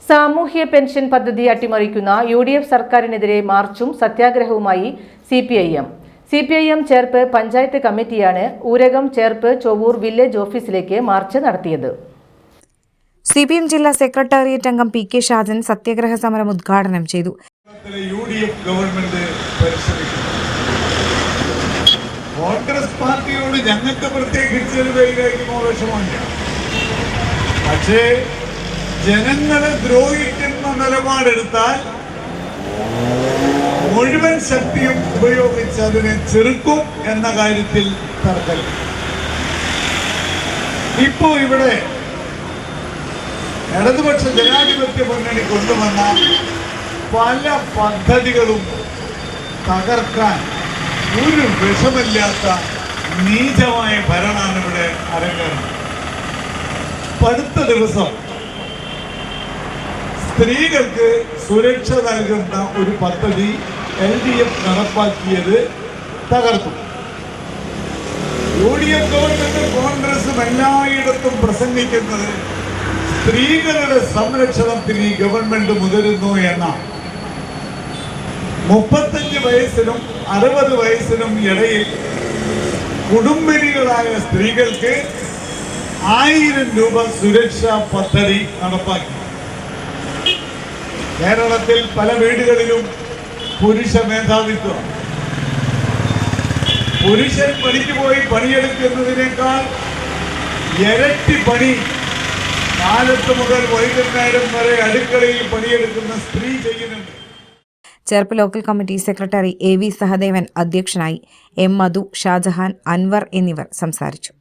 സാമൂഹ്യ പെൻഷൻ പദ്ധതി അട്ടിമറിക്കുന്ന UDF സർക്കാരിനെതിരെ മാർച്ചും സത്യാഗ്രഹവുമായി CPIM ചേർപ്പ് പഞ്ചായത്ത് കമ്മിറ്റിയാണ് ഊരകം ചേർപ്പ് ചൊവ്വൂർ വില്ലേജ് ഓഫീസിലേക്ക് മാർച്ച് നടത്തിയത്. CPM ജില്ലാ സെക്രട്ടേറിയറ്റ് അംഗം PK ഷാജൻ സത്യാഗ്രഹ സമരം ഉദ്ഘാടനം ചെയ്തു. UDF ഗവൺമെന്റ് കോൺഗ്രസ് പാർട്ടിയോട് ഞങ്ങൾക്ക് പ്രത്യേകിച്ചൊരു വിഷമമില്ല. പക്ഷേ ജനങ്ങളെ ദ്രോഹിക്കുന്ന നിലപാടെടുത്താൽ മുഴുവൻ ശക്തിയും ഉപയോഗിച്ച് അതിനെ ചെറുക്കും എന്ന കാര്യത്തിൽ തർക്കമില്ല. ഇപ്പോ ഇവിടെ ഇടതുപക്ഷ ജനാധിപത്യ മുന്നണി കൊണ്ടുവന്ന പല പദ്ധതികളും തകർക്കാൻ ഒരു വിഷമില്ലാത്ത നീചമായ ഭരണമാണ് ഇവിടെ അരങ്ങേറുന്നത്. അടുത്ത ദിവസം സ്ത്രീകൾക്ക് സുരക്ഷ നൽകുന്ന ഒരു പദ്ധതി LDF നടപ്പാക്കിയത് തകർത്തു. UDF ഗവൺമെന്റ് കോൺഗ്രസും എല്ലായിടത്തും പ്രസംഗിക്കുന്നത് സ്ത്രീകളുടെ സംരക്ഷണത്തിന് ഈ ഗവൺമെന്റ് മുതിരുന്നു എന്നാണ്. 35 വയസ്സിനും 60 വയസ്സിനും ഇടയിൽ കുടുംബിനികളായ സ്ത്രീകൾക്ക് 1000 രൂപ സുരക്ഷാ പദ്ധതി നടപ്പാക്കി. കേരളത്തിൽ പല വീടുകളിലും പുരുഷ മേധാവിത്വം. പുരുഷൻ പണിക്ക് പോയി പണിയെടുക്കുന്നതിനേക്കാൾ ഇരട്ടി പണി കാലത്ത് മുതൽ വൈകുന്നേരം വരെ അടുക്കളയിൽ പണിയെടുക്കുന്ന സ്ത്രീ ചെയ്യുന്നുണ്ട്. Cherpu local committee secretary AV Sahadevan അധ്യക്ഷനായി. M. മധു, ഷാജഹാൻ, അൻവർ എന്നിവർ സംസാരിച്ചു.